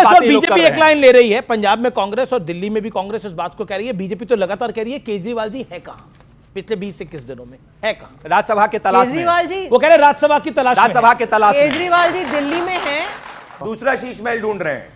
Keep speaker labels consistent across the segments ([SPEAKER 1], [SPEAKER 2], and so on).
[SPEAKER 1] कांग्रेस और बीजेपी एक लाइन ले रही है, पंजाब में कांग्रेस और दिल्ली में भी कांग्रेस इस बात को कह रही है। बीजेपी तो लगातार कह रही है केजरीवाल जी है कहां, पिछले 20-21 दिनों में है कहां?
[SPEAKER 2] राज्यसभा के तलाश में।
[SPEAKER 3] केजरीवाल जी,
[SPEAKER 1] वो कह रहे राज्यसभा की तलाश में,
[SPEAKER 2] राज्यसभा के तलाश में।
[SPEAKER 3] केजरीवाल जी दिल्ली में हैं,
[SPEAKER 4] दूसरा शीश महल ढूंढ रहे हैं।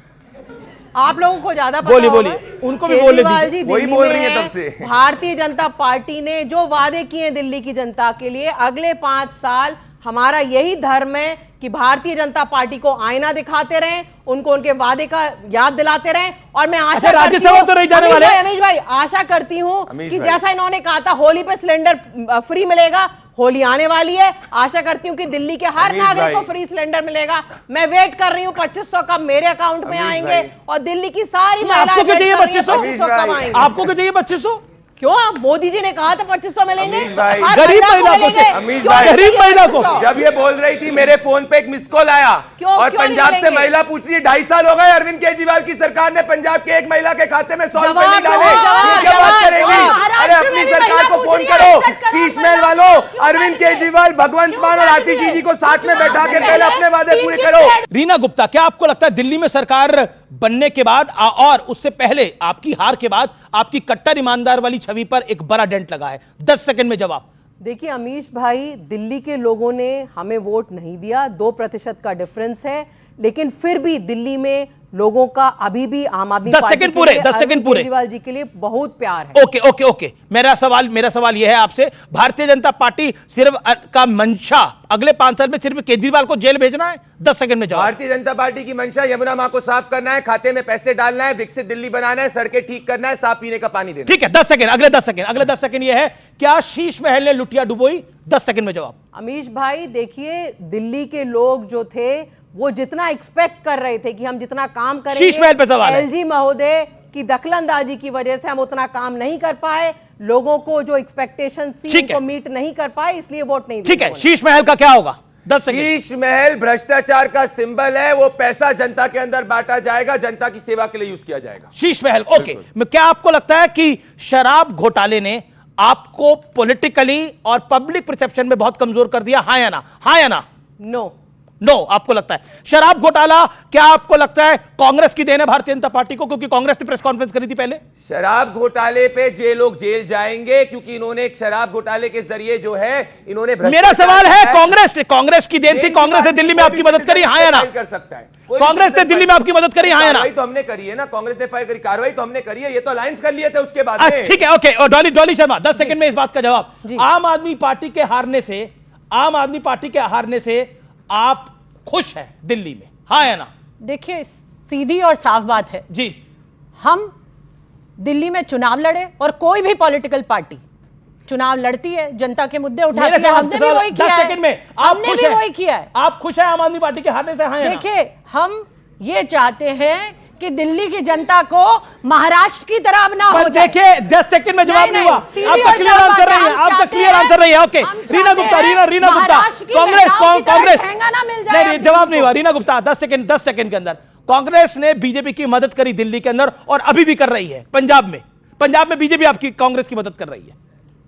[SPEAKER 3] आप लोगों को ज्यादा पता
[SPEAKER 1] बोलिए,
[SPEAKER 3] होगा।
[SPEAKER 1] बोलिए, उनको भी बोलने
[SPEAKER 3] केजरीवाल
[SPEAKER 1] दीजिए।
[SPEAKER 3] जी
[SPEAKER 4] वही
[SPEAKER 3] दिल्ली
[SPEAKER 4] बोल
[SPEAKER 3] में
[SPEAKER 4] रही है
[SPEAKER 3] हैं।
[SPEAKER 4] तब से।
[SPEAKER 3] भारतीय जनता पार्टी ने जो वादे किए हैं दिल्ली की जनता के लिए, अगले 5 साल हमारा यही धर्म है कि भारतीय जनता पार्टी को आईना दिखाते रहें, उनको उनके वादे का याद दिलाते रहें। और मैं आशा
[SPEAKER 1] राज्यसभा तो नहीं जाने वाले।
[SPEAKER 3] अमीश भाई आशा करती हूं कि जैसा इन्होंने कहा था होली पे सिलेंडर फ्री मिलेगा, होली आने वाली है, आशा करती हूँ कि दिल्ली के हर नागरिक को फ्री सिलेंडर मिलेगा। मैं वेट कर रही हूँ 2500 कब मेरे अकाउंट में आएंगे और दिल्ली की सारी महिलाएं
[SPEAKER 1] आपको क्या चाहिए
[SPEAKER 3] 2500 कब आएंगे?
[SPEAKER 1] आपको क्या चाहिए 2500?
[SPEAKER 3] क्यों? मोदी जी ने कहा था 2500 मिलेंगे,
[SPEAKER 4] भाई,
[SPEAKER 3] हर
[SPEAKER 1] गरीब
[SPEAKER 3] महिला
[SPEAKER 1] महिला को
[SPEAKER 3] मिलेंगे।
[SPEAKER 4] अमीश
[SPEAKER 3] क्यों
[SPEAKER 4] भाई,
[SPEAKER 3] नहीं
[SPEAKER 1] गरीब महिला को।
[SPEAKER 3] 2500?
[SPEAKER 4] जब ये बोल रही थी मेरे फोन पे एक मिस कॉल आया और
[SPEAKER 3] क्यों नहीं
[SPEAKER 4] पंजाब से
[SPEAKER 3] मिलेंगे?
[SPEAKER 4] महिला पूछ रही है 2.5 साल हो गए अरविंद केजरीवाल की सरकार ने पंजाब के एक महिला के खाते में 100 रुपए नहीं डाले।
[SPEAKER 3] जवाब,
[SPEAKER 4] क्या बात
[SPEAKER 3] जवाब,
[SPEAKER 4] करेंगी?
[SPEAKER 3] जवाब।
[SPEAKER 4] अरे अपनी सरकार को फोन करो। शीश महल वालों, अरविंद केजरीवाल, भगवंत मान और आतिशी जी को साथ में बैठा के पहले अपने वादे पूरे करो।
[SPEAKER 1] रीना गुप्ता, क्या आपको लगता है दिल्ली में सरकार बनने के बाद और उससे पहले आपकी हार के बाद आपकी कट्टर ईमानदार वाली छवि पर एक बड़ा डेंट लगा है? 10 सेकंड में जवाब।
[SPEAKER 3] देखिए अमीश भाई, दिल्ली के लोगों ने हमें वोट नहीं दिया, 2% का डिफरेंस है, लेकिन फिर भी दिल्ली में लोगों का अभी भी आम आदमी
[SPEAKER 1] 10
[SPEAKER 3] पार्टी
[SPEAKER 1] सेकंड
[SPEAKER 3] के
[SPEAKER 1] पूरे,
[SPEAKER 3] लिए,
[SPEAKER 1] 10 सेकंड
[SPEAKER 3] अरविंद
[SPEAKER 1] पूरे।
[SPEAKER 3] केजरीवाल जी के लिए बहुत प्यार है।
[SPEAKER 1] ओके ओके ओके, मेरा सवाल यह है आपसे, भारतीय जनता पार्टी सिर्फ का मंशा अगले 5 साल में सिर्फ केजरीवाल को जेल भेजना है? 10 सेकंड में जवाब।
[SPEAKER 4] भारतीय जनता पार्टी की मंशा यमुना मां को साफ करना है, खाते में पैसे डालना है, विकसित दिल्ली बनाना है, सड़कें ठीक करना है, साफ पीने का पानी देना।
[SPEAKER 1] ठीक है, 10 सेकंड, अगले 10 सेकंड यह है, क्या शीश महल ने लुटिया डुबोई? 10 सेकंड में जवाब।
[SPEAKER 3] अमीश भाई देखिए, दिल्ली के लोग जो थे वो जितना एक्सपेक्ट कर रहे थे कि हम जितना काम करेंगे,
[SPEAKER 1] शीश महल पे सवाल है।
[SPEAKER 3] एलजी महोदय की दखलंदाजी की वजह से हम उतना काम नहीं कर पाए, लोगों को जो एक्सपेक्टेशन थी उनको मीट नहीं कर पाए, इसलिए वोट नहीं दिया।
[SPEAKER 1] ठीक है, शीश महल का क्या होगा? 10 सेकंड।
[SPEAKER 4] शीश महल भ्रष्टाचार का सिंबल है, वो पैसा जनता के अंदर बांटा जाएगा, जनता की सेवा के लिए यूज किया जाएगा।
[SPEAKER 1] शीश महल, ओके। क्या आपको लगता है कि शराब घोटाले ने आपको पॉलिटिकली और पब्लिक परसेप्शन में बहुत कमजोर कर दिया? हाँ या ना? हाँ या ना?
[SPEAKER 3] नो
[SPEAKER 1] नो आपको लगता है शराब घोटाला, क्या आपको लगता है कांग्रेस की देन है भारतीय जनता पार्टी को, क्योंकि कांग्रेस ने प्रेस कॉन्फ्रेंस करी थी पहले?
[SPEAKER 4] शराब घोटाले पे जे लोग जेल जाएंगे क्योंकि इन्होंने एक शराब घोटाले के जरिए जो है इन्होंने
[SPEAKER 1] मेरा सवाल है, कांग्रेस की देन थी, कांग्रेस ने दिल्ली में आपकी मदद करी? हाँ या ना?
[SPEAKER 4] कर सकता है
[SPEAKER 1] कांग्रेस ने दिल्ली में आपकी मदद करी? हाँ या ना?
[SPEAKER 4] कार्रवाई तो हमने करी है ना, कांग्रेस ने फायर करी, कार्रवाई तो हमने करी है, ये तो अलायंस कर लिए थे उसके बाद में।
[SPEAKER 1] ठीक है, ओके। और डॉली शर्मा, 10 सेकंड में इस बात का जवाब। आम आदमी पार्टी के हारने से आप खुश है दिल्ली में? हाँ या ना?
[SPEAKER 5] देखिए, सीधी और साफ बात है
[SPEAKER 1] जी,
[SPEAKER 5] हम दिल्ली में चुनाव लड़े और कोई भी पॉलिटिकल पार्टी चुनाव लड़ती है, जनता के मुद्दे उठाती है, हमने भी वही किया
[SPEAKER 1] 10
[SPEAKER 5] है।
[SPEAKER 1] सेकंड में
[SPEAKER 5] हमने भी वही किया है।
[SPEAKER 1] आप खुश हैं आम आदमी पार्टी के हारने से? हाँ या ना?
[SPEAKER 5] देखिए, हम ये चाहते हैं कि दिल्ली की जनता को महाराष्ट्र की तरह अब ना हो जाए।
[SPEAKER 1] देखिए 10 सेकंड में जवाब नहीं हुआ, आपका क्लियर आंसर रही है, आपका क्लियर आंसर रही है। ओके, रीना गुप्ता, रीना गुप्ता, कांग्रेस नहीं, जवाब नहीं हुआ। रीना गुप्ता, 10 सेकंड के अंदर, कांग्रेस ने बीजेपी की मदद करी दिल्ली के अंदर और अभी भी कर रही है पंजाब में बीजेपी आपकी कांग्रेस की मदद कर रही है।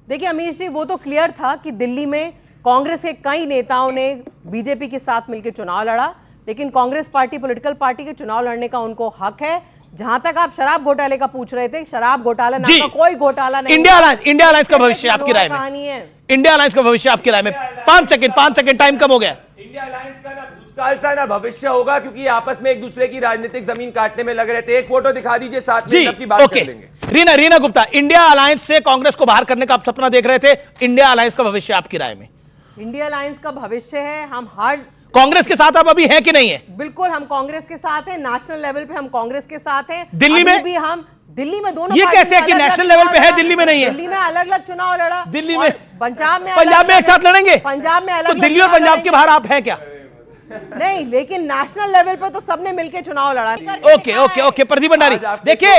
[SPEAKER 3] देखिए अमीश जी, वो तो क्लियर था कि दिल्ली में कांग्रेस के कई नेताओं ने बीजेपी के साथ मिलकर चुनाव लड़ा, लेकिन कांग्रेस पार्टी पॉलिटिकल पार्टी के चुनाव लड़ने का उनको हक है। जहां तक आप शराब घोटाले का पूछ रहे थे, शराब घोटाला नाम का कोई घोटाला नहीं।
[SPEAKER 1] इंडिया अलायंस का भविष्य आपकी राय में?
[SPEAKER 3] कहानी है
[SPEAKER 1] इंडिया अलायंस का भविष्य आपकी राय में? 5 सेकंड, टाइम कम हो गया।
[SPEAKER 4] इंडिया अलायंस का ना भूतकाल था ना भविष्य होगा, क्योंकि आपस में एक दूसरे की राजनीतिक जमीन काटने में लग रहे थे। एक फोटो दिखा दीजिए, साथ में सबकी बात कर लेंगे।
[SPEAKER 1] रीना गुप्ता, इंडिया अलायंस से कांग्रेस को बाहर करने का आप सपना देख रहे थे, इंडिया अलायंस का भविष्य आपकी राय में?
[SPEAKER 3] इंडिया अलायंस का भविष्य है, हम हर
[SPEAKER 1] कांग्रेस के साथ आप अभी हैं कि नहीं है?
[SPEAKER 3] बिल्कुल, हम कांग्रेस के साथ हैं, नेशनल लेवल पे हम कांग्रेस के साथ हैं।
[SPEAKER 1] दिल्ली में
[SPEAKER 3] भी हम दिल्ली में दोनों
[SPEAKER 1] ये कैसे है कि नेशनल लेवल पे है, दिल्ली में नहीं है?
[SPEAKER 3] दिल्ली में अलग-अलग चुनाव लड़ा,
[SPEAKER 1] दिल्ली में,
[SPEAKER 3] पंजाब में
[SPEAKER 1] एक साथ लड़ेंगे?
[SPEAKER 3] पंजाब में अलग,
[SPEAKER 1] तो दिल्ली और पंजाब के बाहर आप हैं क्या?
[SPEAKER 3] नहीं, लेकिन नेशनल लेवल पे तो सबने मिलकर चुनाव लड़ा।
[SPEAKER 1] ओके, प्रदीप भंडारी, देखिए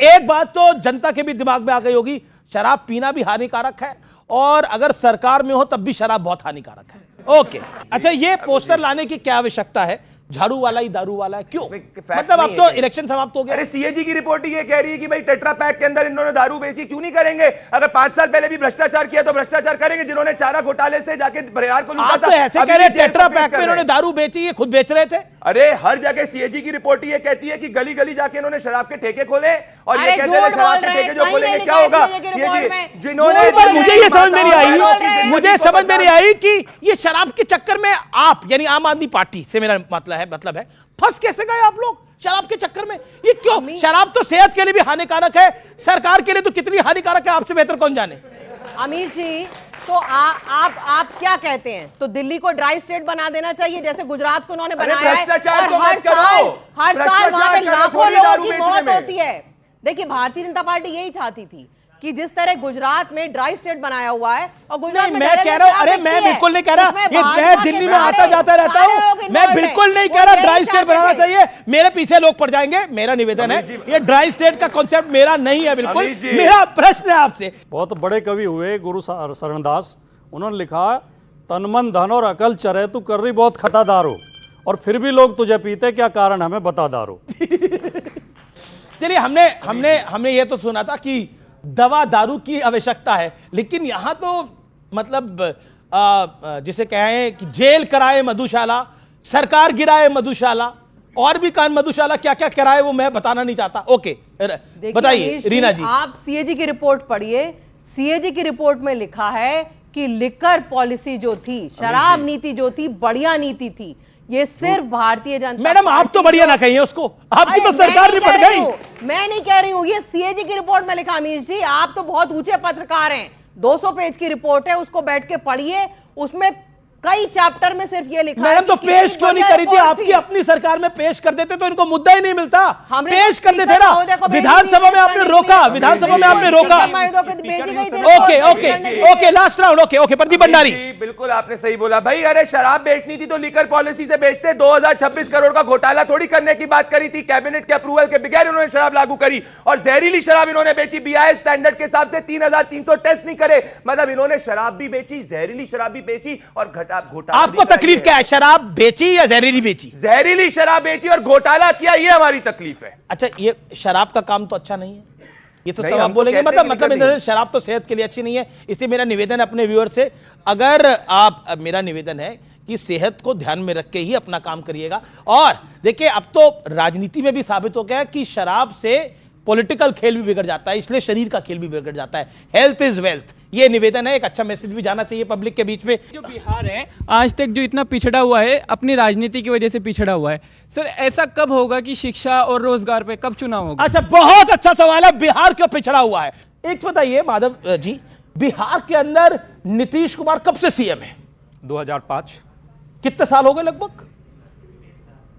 [SPEAKER 1] एक बात तो जनता के भी दिमाग में आ गई होगी, शराब पीना भी हानिकारक है और अगर सरकार में हो तब भी शराब बहुत हानिकारक है। ओके, अच्छा, ये पोस्टर लाने की क्या आवश्यकता है? झाड़ू वाला ही दारू वाला है, क्यों?
[SPEAKER 4] fact
[SPEAKER 1] मतलब अब
[SPEAKER 4] नहीं
[SPEAKER 1] तो
[SPEAKER 4] है।
[SPEAKER 1] इलेक्शन समाप्त हो गया।
[SPEAKER 4] अरे सीएजी की रिपोर्ट ही ये कह रही है कि भाई टेट्रा पैक के अंदर इन्होंने दारू बेची, क्यों नहीं करेंगे? अगर 5 साल पहले भी भ्रष्टाचार किया तो भ्रष्टाचार करेंगे। जिन्होंने चारा घोटाले से जाके बिहार को लूटा
[SPEAKER 1] आप
[SPEAKER 4] था,
[SPEAKER 1] तो ऐसे
[SPEAKER 4] अभी
[SPEAKER 1] कह रहे
[SPEAKER 4] भी जेल
[SPEAKER 1] टेट्रा
[SPEAKER 4] को फेस
[SPEAKER 1] पैक
[SPEAKER 4] कर
[SPEAKER 1] में
[SPEAKER 4] रहे
[SPEAKER 1] इन्होंने
[SPEAKER 4] हैं।
[SPEAKER 1] दारू बेची, ये खुद बेच रहे थे।
[SPEAKER 4] अरे हर जगह सीएजी की रिपोर्ट ही ये कहती है कि गली गली जाके इन्होंने शराब के ठेके खोले और ये
[SPEAKER 3] अरे
[SPEAKER 4] कहते हैं
[SPEAKER 3] झूठ
[SPEAKER 4] शराब
[SPEAKER 3] बोल
[SPEAKER 4] के
[SPEAKER 3] रहे
[SPEAKER 4] ठेके
[SPEAKER 3] हैं,
[SPEAKER 4] जो
[SPEAKER 3] कहीं
[SPEAKER 4] खोलेंगे
[SPEAKER 3] नहीं
[SPEAKER 4] क्या
[SPEAKER 3] लिखा
[SPEAKER 4] होगा?
[SPEAKER 3] है सीएजी की रिपोर्ट में।
[SPEAKER 4] जिन्होंने
[SPEAKER 3] झूठ बोल रहे
[SPEAKER 1] मुझे ये
[SPEAKER 3] हैं,
[SPEAKER 1] समझ में नहीं आई,
[SPEAKER 3] बोल रहे हैं।
[SPEAKER 1] मुझे समझ में नहीं आई कि ये शराब के चक्कर में आप यानी आम आदमी पार्टी से मेरा मतलब है फंस कैसे गए आप लोग शराब के चक्कर में? ये क्यों? शराब तो सेहत के लिए भी हानिकारक है, सरकार के लिए तो कितनी हानिकारक है आपसे बेहतर कौन जाने।
[SPEAKER 3] अमित जी, तो आप क्या कहते हैं? तो दिल्ली को ड्राई स्टेट बना देना चाहिए जैसे गुजरात को उन्होंने
[SPEAKER 4] अरे
[SPEAKER 3] बनाया है,
[SPEAKER 4] भ्रष्टाचार
[SPEAKER 3] और
[SPEAKER 4] तो
[SPEAKER 3] हर
[SPEAKER 4] मत करो।
[SPEAKER 3] साल वहां पे
[SPEAKER 4] भ्रष्टाचार करो,
[SPEAKER 3] लाखों
[SPEAKER 4] थोड़ी
[SPEAKER 3] लोगों
[SPEAKER 4] दारू
[SPEAKER 3] की
[SPEAKER 4] बेचने
[SPEAKER 3] मौत
[SPEAKER 4] में।
[SPEAKER 3] होती है। देखिए, भारतीय जनता पार्टी यही चाहती थी कि जिस तरह गुजरात में ड्राई स्टेट बनाया हुआ है और गुजरात में
[SPEAKER 1] मैं कह रहा हूं, अरे मैं बिल्कुल नहीं कह रहा, ये मैं दिल्ली में आता जाता रहता हूं, मैं बिल्कुल नहीं कह रहा ड्राई स्टेट बनाना चाहिए, मेरे पीछे लोग पड़ जाएंगे। मेरा निवेदन है, ये ड्राई स्टेट का कॉन्सेप्ट मेरा नहीं है बिल्कुल। मेरा प्रश्न है आपसे,
[SPEAKER 2] बहुत बड़े कवि हुए गुरु शरणदास, उन्होंने लिखा तन मन धन और अकल चरे तू कर रही बहुत खतादारो, और फिर भी लोग तुझे पीते, क्या कारण हमें बता दारो।
[SPEAKER 1] चलिए, हमने ये तो सुना था कि दवा दारू की आवश्यकता है, लेकिन यहां तो मतलब जिसे कहें कि जेल कराए मधुशाला, सरकार गिराए मधुशाला, और भी कान मधुशाला क्या क्या कराए वो मैं बताना नहीं चाहता। ओके, बताइए रीना जी।
[SPEAKER 3] आप सीएजी की रिपोर्ट पढ़िए। सीएजी की रिपोर्ट में लिखा है कि लिकर पॉलिसी जो थी, शराब नीति जो थी, बढ़िया नीति थी। ये सिर्फ भारतीय जनता
[SPEAKER 1] मैडम, आप तो बढ़िया ना कहिए उसको, आपकी तो सरकार निपट गई।
[SPEAKER 3] मैं नहीं कह रही हूं, ये सीएजी की रिपोर्ट में लिखा। अमीश जी, आप तो बहुत ऊंचे पत्रकार हैं। 200 पेज की रिपोर्ट है, उसको बैठ के पढ़िए। उसमें कई चैप्टर में सिर्फ ये लिखा है।
[SPEAKER 1] मैडम, तो पेश क्यों नहीं करी थी? आपकी अपनी सरकार में पेश कर देते तो इनको मुद्दा ही नहीं मिलता। पेश कर देते ना, विधानसभा में आपने रोका, विधानसभा में आपने रोका। Okay okay okay, last round. Okay okay, Pradeep Bhandari.
[SPEAKER 4] बिल्कुल आपने सही बोला भाई। अरे शराब बेचनी थी तो लिकर पॉलिसी से बेचते। 2026 करोड़ का घोटाला थोड़ी करने की बात करी थी, कैबिनेट के अप्रूवल के बगैर उन्होंने शराब लागू करी, और जहरीली शराब इन्होंने बेची। बीआईएस स्टैंडर्ड के हिसाब से 3300 टेस्ट नहीं करे, मतलब इन्होंने शराब भी बेची, जहरीली शराब भी बेची और घोटाला।
[SPEAKER 1] आपको तकलीफ क्या है, शराब बेची या जहरीली बेची?
[SPEAKER 4] जहरीली शराब बेची और घोटाला किया, ये हमारी तकलीफ है।
[SPEAKER 1] अच्छा, ये शराब का काम तो अच्छा नहीं है, ये तो
[SPEAKER 4] नहीं,
[SPEAKER 1] सब आप
[SPEAKER 4] हम तो
[SPEAKER 1] बोलेंगे,
[SPEAKER 4] कहते हैं कि
[SPEAKER 1] मतलब
[SPEAKER 4] नहीं।
[SPEAKER 1] शराब तो सेहत के लिए अच्छी नहीं है। इसलिए मेरा निवेदन है अपने व्यूअर से, अगर आप, मेरा निवेदन है कि सेहत को ध्यान में रख के ही अपना काम करिएगा। और देखिए, अब तो राजनीति में भी साबित हो गया है कि शराब से पॉलिटिकल खेल भी बिगड़ जाता है, इसलिए शरीर का खेल भी बिगड़ जाता है। हेल्थ इज वेल्थ, ये निवेदन है। एक अच्छा मैसेज भी जाना चाहिए पब्लिक के बीच में।
[SPEAKER 6] जो बिहार है आज तक जो इतना पिछड़ा हुआ है, अपनी राजनीति की वजह से पिछड़ा हुआ है। सर, ऐसा कब होगा कि शिक्षा और रोजगार पे कब चुनाव होगा?
[SPEAKER 1] अच्छा, बहुत अच्छा सवाल है, बिहार क्यों पिछड़ा हुआ है। एक बताइए माधव जी, बिहार के अंदर नीतीश कुमार कब से सीएम है?
[SPEAKER 7] 2005।
[SPEAKER 1] कितने साल हो गए? लगभग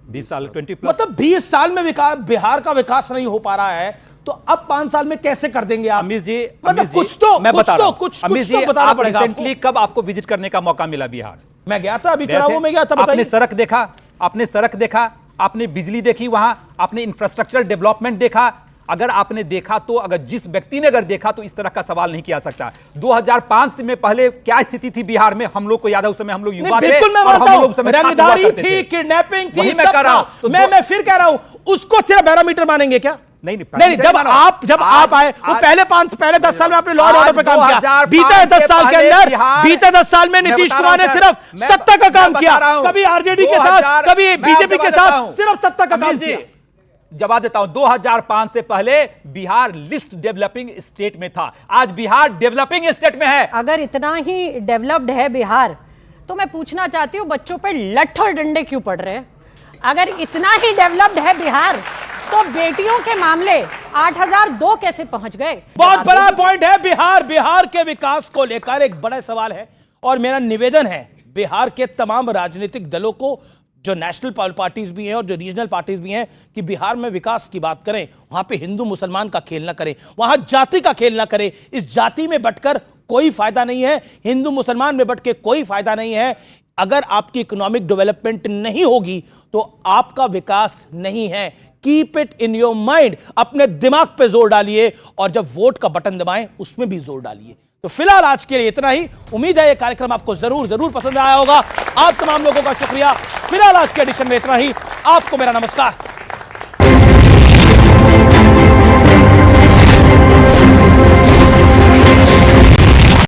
[SPEAKER 7] 20 साल, 20 प्लस।
[SPEAKER 1] मतलब 20 साल में बिहार का विकास नहीं हो पा रहा है, तो अब 5 साल में कैसे कर देंगे आप?
[SPEAKER 7] अमीश जी,
[SPEAKER 1] मतलब कुछ तो
[SPEAKER 7] मैं बता रहा हूं।
[SPEAKER 1] कुछ
[SPEAKER 7] अमीश
[SPEAKER 1] तो
[SPEAKER 7] जी,
[SPEAKER 1] बताना
[SPEAKER 7] आप
[SPEAKER 1] पड़ेगा
[SPEAKER 7] रिसेंटली कब आपको विजिट करने का मौका मिला बिहार?
[SPEAKER 1] मैं गया था, अभी
[SPEAKER 7] गए थे?
[SPEAKER 1] चुनावों में गया था।
[SPEAKER 7] आपने
[SPEAKER 1] बताइए।
[SPEAKER 7] सड़क देखा, आपने सड़क देखा, आपने बिजली देखी वहां, आपने इंफ्रास्ट्रक्चर डेवलपमेंट देखा। अगर आपने देखा तो, अगर जिस व्यक्ति ने अगर देखा तो इस तरह का सवाल नहीं किया सकता। 2005 में पहले क्या स्थिति थी बिहार में, हम लोग को याद है, उस समय हम लोग युवा थे।
[SPEAKER 1] बिल्कुल मैं मानता हूं, रंगदारी थी, किडनैपिंग थी, सब था। मैं फिर कह रहा हूं, उसको सिर्फ पैरामीटर मानेंगे क्या?
[SPEAKER 7] नहीं,
[SPEAKER 1] जब आप आए, वो पहले 10 साल में आपने लॉ एंड ऑर्डर पे काम किया। बीते 10 साल के अंदर, बीते 10 साल में नीतीश कुमार ने सिर्फ सत्ता का काम किया, कभी आरजेडी के साथ, कभी बीजेपी के साथ, सिर्फ सत्ता का काम किया।
[SPEAKER 7] जवाब देता हूं, 2005 से पहले बिहार लिस्ट डेवलपिंग स्टेट में था, आज बिहार डेवलपिंग स्टेट में है।
[SPEAKER 5] अगर इतना ही डेवलप्ड है बिहार, तो मैं पूछना चाहती हूँ, बच्चों पे लठ और डंडे क्यों पड़ रहे हैं? अगर इतना ही डेवलप्ड है बिहार, तो बेटियों के मामले 8002 कैसे पहुंच गए?
[SPEAKER 1] बहुत बड़ा पॉइंट है। बिहार के विकास को लेकर एक बड़ा सवाल है, और मेरा निवेदन है बिहार के तमाम राजनीतिक दलों को, जो नेशनल पार्टीज भी हैं और जो रीजनल पार्टीज भी हैं, कि बिहार में विकास की बात करें, वहां पे हिंदू मुसलमान का खेल ना करें, वहां जाति का खेल ना करें। इस जाति में बटकर कोई फायदा नहीं है, हिंदू मुसलमान में बट के कोई फायदा नहीं है। अगर आपकी इकोनॉमिक डेवलपमेंट नहीं होगी तो आपका विकास नहीं है। Keep it in your mind, अपने दिमाग पे जोर डालिए, और जब वोट का बटन दबाएं उसमें भी जोर डालिए। तो फिलहाल आज के लिए इतना ही। उम्मीद है ये कार्यक्रम आपको जरूर जरूर पसंद आया होगा। आप तमाम लोगों का शुक्रिया। फिलहाल आज के एडिशन में इतना ही। आपको मेरा नमस्कार।